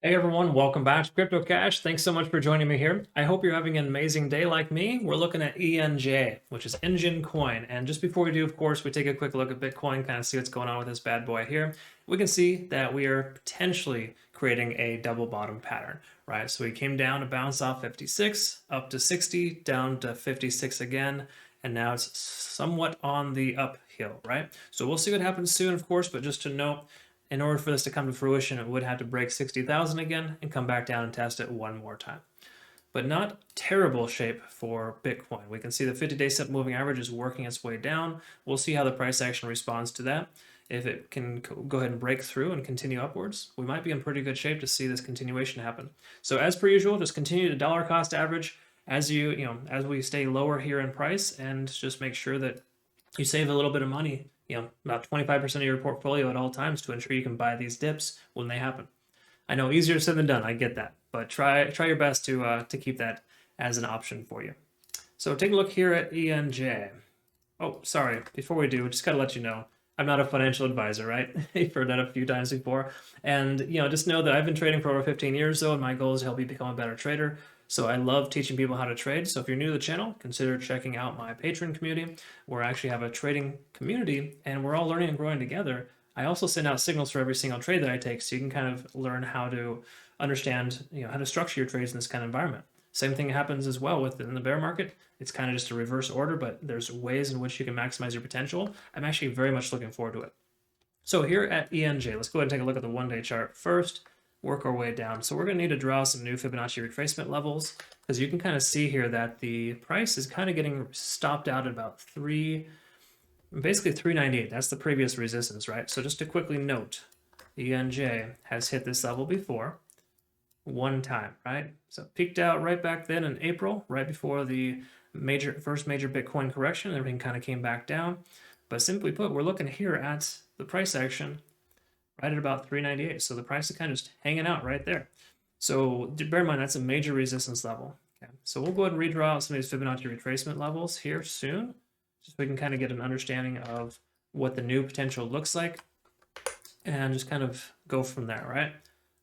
Hey everyone, welcome back to CryptoCache. Thanks so much for joining me here. I hope you're having an amazing day like me. We're looking at ENJ, which is Enjin coin. And just before we do, of course, we take a quick look at Bitcoin, kind of see what's going on with this bad boy here. We can see that we are potentially creating a double bottom pattern, right? So we came down to bounce off 56, up to 60, down to 56 again, and now it's somewhat on the uphill, right? So we'll see what happens soon, of course, but just to note, in order for this to come to fruition, it would have to break 60,000 again and come back down and test it one more time. But not terrible shape for Bitcoin. We can see the 50-day simple moving average is working its way down. We'll see how the price action responds to that. If it can go ahead and break through and continue upwards, we might be in pretty good shape to see this continuation happen. So as per usual, just continue to dollar cost average as as we stay lower here in price, and just make sure that you save a little bit of money, about 25% of your portfolio at all times to ensure you can buy these dips when they happen. I know, easier said than done, I get that, but try your best to keep that as an option for you. So take a look here at ENJ. Oh, sorry, before we do, just gotta let you know, I'm not a financial advisor, right? You've heard that a few times before. And just know that I've been trading for over 15 years though, and my goal is to help you become a better trader. So I love teaching people how to trade. So if you're new to the channel, consider checking out my Patreon community, where I actually have a trading community and we're all learning and growing together. I also send out signals for every single trade that I take, so you can kind of learn how to understand, how to structure your trades in this kind of environment. Same thing happens as well within the bear market. It's kind of just a reverse order, but there's ways in which you can maximize your potential. I'm actually very much looking forward to it. So here at ENJ, let's go ahead and take a look at the one-day chart first, work our way down. So we're going to need to draw some new Fibonacci retracement levels, because you can kind of see here that the price is kind of getting stopped out at about basically 398. That's the previous resistance, right? So just to quickly note, ENJ has hit this level before one time, right? So peaked out right back then in April, right before the first major Bitcoin correction. Everything kind of came back down. But simply put, we're looking here at the price action right at about 398. So the price is kind of just hanging out right there. So bear in mind, that's a major resistance level. Okay. So we'll go ahead and redraw out some of these Fibonacci retracement levels here soon, just so we can kind of get an understanding of what the new potential looks like and just kind of go from there, right?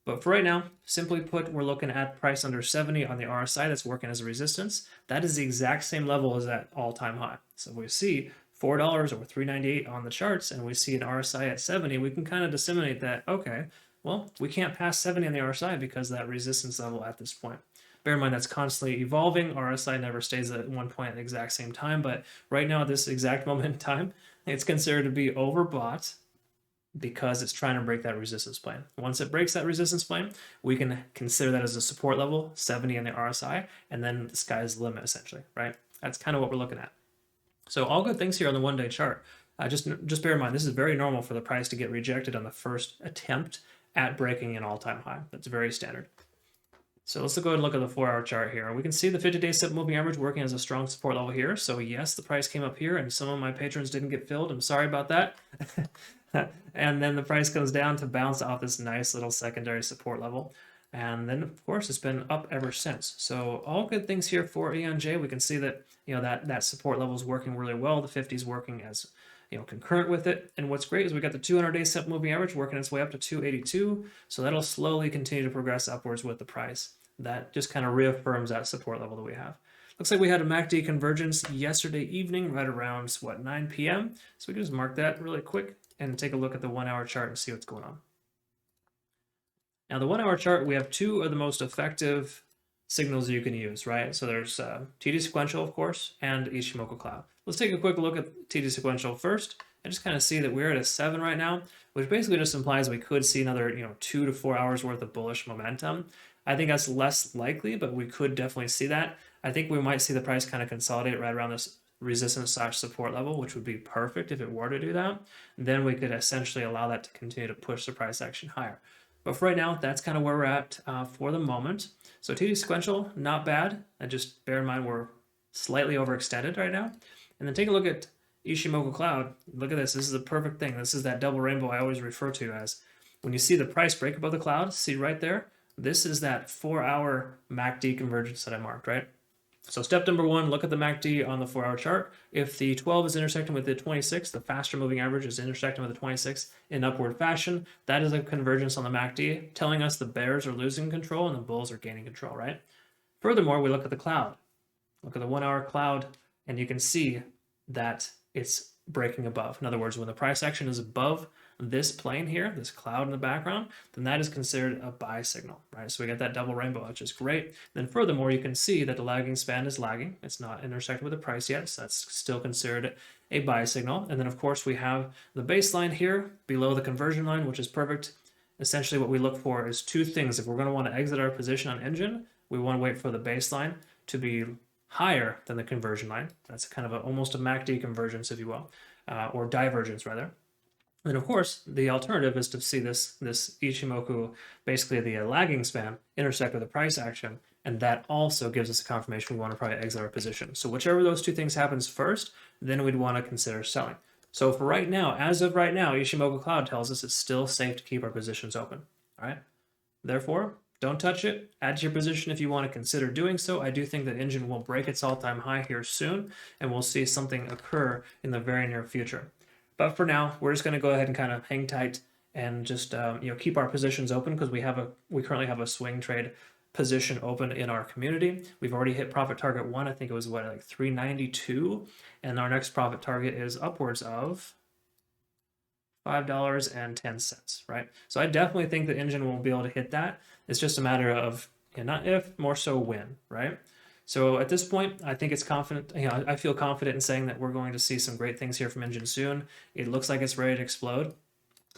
But for right now, simply put, we're looking at price under 70 on the RSI that's working as a resistance. That is the exact same level as that all-time high. So we see $4 or 398 on the charts, and we see an RSI at 70, we can kind of disseminate that, okay, well, we can't pass 70 on the RSI because of that resistance level at this point. Bear in mind, that's constantly evolving. RSI never stays at one point at the exact same time, but right now, at this exact moment in time, it's considered to be overbought because it's trying to break that resistance plane. Once it breaks that resistance plane, we can consider that as a support level, 70 in the RSI, and then the sky's the limit, essentially, right? That's kind of what we're looking at. So all good things here on the one-day chart. Just bear in mind, this is very normal for the price to get rejected on the first attempt at breaking an all-time high. That's very standard. So let's go ahead and look at the 4-hour chart here. We can see the 50-day simple moving average working as a strong support level here. So yes, the price came up here and some of my patrons didn't get filled. I'm sorry about that. And then the price goes down to bounce off this nice little secondary support level. And then, of course, it's been up ever since. So all good things here for ENJ. We can see that, that support level is working really well. The 50 is working as, concurrent with it. And what's great is we got the 200-day simple moving average working its way up to 282. So that'll slowly continue to progress upwards with the price. That just kind of reaffirms that support level that we have. Looks like we had a MACD convergence yesterday evening, right around, 9 p.m. So we can just mark that really quick and take a look at the 1-hour chart and see what's going on. Now, the 1-hour chart, we have two of the most effective signals you can use, right? So there's TD sequential, of course, and Ichimoku cloud. Let's take a quick look at TD sequential first and just kind of see that we're at a 7 right now, which basically just implies we could see another 2 to 4 hours worth of bullish momentum. I think that's less likely, but we could definitely see that. I think we might see the price kind of consolidate right around this resistance/support level, which would be perfect if it were to do that. Then we could essentially allow that to continue to push the price action higher. But for right now, that's kind of where we're at for the moment. So TD sequential, not bad. And just bear in mind, we're slightly overextended right now. And then take a look at Ichimoku cloud. Look at this. This is a perfect thing. This is that double rainbow I always refer to as. When you see the price break above the cloud, see right there? This is that 4-hour MACD convergence that I marked, right? So step number one, look at the MACD on the 4-hour chart. If the 12 is intersecting with the 26, the faster moving average is intersecting with the 26 in upward fashion, that is a convergence on the MACD, telling us the bears are losing control and the bulls are gaining control, right? Furthermore, we look at the cloud. Look at the 1-hour cloud, and you can see that it's breaking above. In other words, when the price action is above this plane here, this cloud in the background, then that is considered a buy signal, right? So we get that double rainbow, which is great. Then furthermore, you can see that the lagging span is lagging. It's not intersected with the price yet, so that's still considered a buy signal. And then of course we have the baseline here below the conversion line, which is perfect. Essentially what we look for is two things. If we're going to want to exit our position on Enjin, we want to wait for the baseline to be higher than the conversion line. That's kind of almost a MACD convergence, if you will, or divergence rather. And then of course, the alternative is to see this Ichimoku, basically the lagging span, intersect with the price action, and that also gives us a confirmation we want to probably exit our position. So whichever of those two things happens first, then we'd want to consider selling. So for right now, as of right now, Ichimoku Cloud tells us it's still safe to keep our positions open. All right. Therefore, don't touch it. Add to your position if you want to consider doing so. I do think that Enjin will break its all-time high here soon, and we'll see something occur in the very near future. But for now, we're just going to go ahead and kind of hang tight and just keep our positions open because we currently have a swing trade position open in our community. We've already hit profit target 1. I think it was like 392, and our next profit target is upwards of $5.10, right? So I definitely think that Enjin will be able to hit that. It's just a matter of not if, more so when, right? So at this point, I think it's confident. I feel confident in saying that we're going to see some great things here from Enjin soon. It looks like it's ready to explode.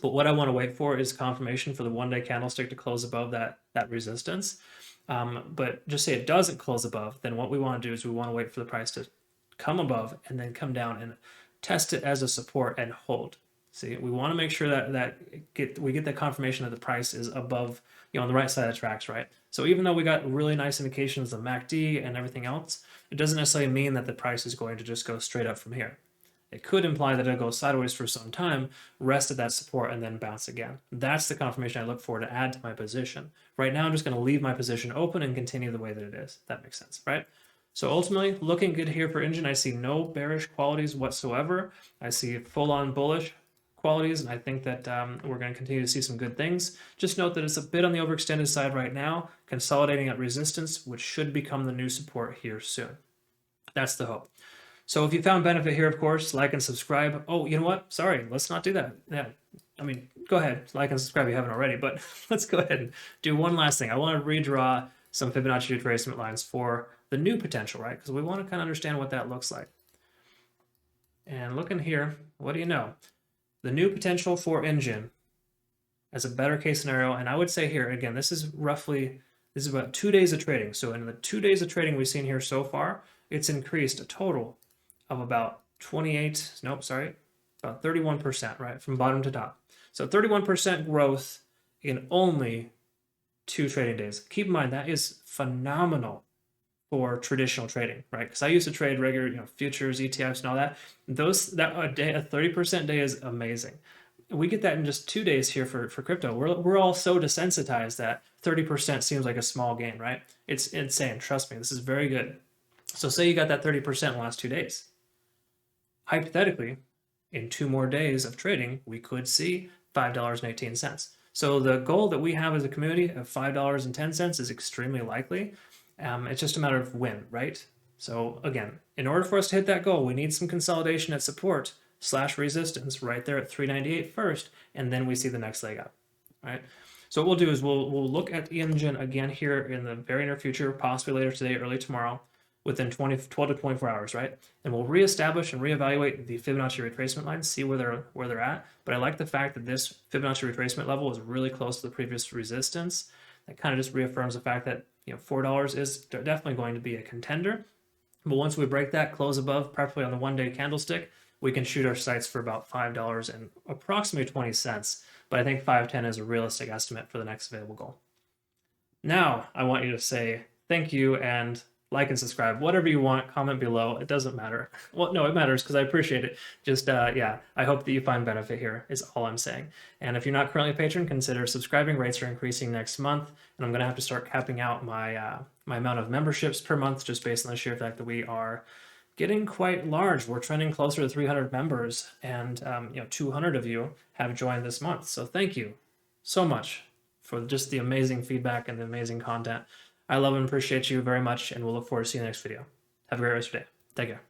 But what I want to wait for is confirmation for the 1-day candlestick to close above that resistance. But just say it doesn't close above, then what we want to do is we want to wait for the price to come above and then come down and test it as a support and hold. See, we want to make sure that we get that confirmation that the price is above, on the right side of the tracks, right? So even though we got really nice indications of MACD and everything else, it doesn't necessarily mean that the price is going to just go straight up from here. It could imply that it'll go sideways for some time, rest at that support, and then bounce again. That's the confirmation I look for to add to my position. Right now, I'm just going to leave my position open and continue the way that it is. That makes sense, right? So ultimately, looking good here for Enjin. I see no bearish qualities whatsoever. I see full-on bullish qualities, and I think that we're going to continue to see some good things. Just note that it's a bit on the overextended side right now, consolidating at resistance, which should become the new support here soon. That's the hope. So if you found benefit here, of course, like and subscribe. Oh, you know what? Sorry, let's not do that. Yeah, I mean, go ahead, like and subscribe if you haven't already, but let's go ahead and do one last thing. I want to redraw some Fibonacci retracement lines for the new potential, right? Because we want to kind of understand what that looks like. And looking here, what do you know? The new potential for Enjin as a better case scenario, and I would say here, again, this is about 2 days of trading. So in the 2 days of trading we've seen here so far, it's increased a total of about 31%, right, from bottom to top. So 31% growth in only 2 trading days. Keep in mind, that is phenomenal for traditional trading, right? Because I used to trade regular, futures, ETFs, and all that. A 30% day is amazing. We get that in just 2 days here for crypto. We're all so desensitized that 30% seems like a small gain, right? It's insane. Trust me, this is very good. So say you got that 30% in the last 2 days. Hypothetically, in 2 more days of trading, we could see $5.18. So the goal that we have as a community of $5.10 is extremely likely. It's just a matter of when, right? So again, in order for us to hit that goal, we need some consolidation at support / resistance right there at 398 first, and then we see the next leg up, right? So what we'll do is we'll look at Enjin again here in the very near future, possibly later today, early tomorrow, within 12 to 24 hours, right? And we'll reestablish and reevaluate the Fibonacci retracement lines, see where they're at. But I like the fact that this Fibonacci retracement level is really close to the previous resistance. That kind of just reaffirms the fact that $4 is definitely going to be a contender. But once we break that, close above, preferably on the 1-day candlestick, we can shoot our sights for about $5 and approximately 20 cents. But I think 5.10 is a realistic estimate for the next available goal. Now, I want you to say thank you and like and subscribe, whatever you want, comment below. It doesn't matter. Well, no, it matters because I appreciate it. Just, I hope that you find benefit here is all I'm saying. And if you're not currently a patron, consider subscribing. Rates are increasing next month, and I'm going to have to start capping out my my amount of memberships per month, just based on the sheer fact that we are getting quite large. We're trending closer to 300 members, and 200 of you have joined this month. So thank you so much for just the amazing feedback and the amazing content. I love and appreciate you very much, and we'll look forward to seeing you next video. Have a great rest of your day. Take care.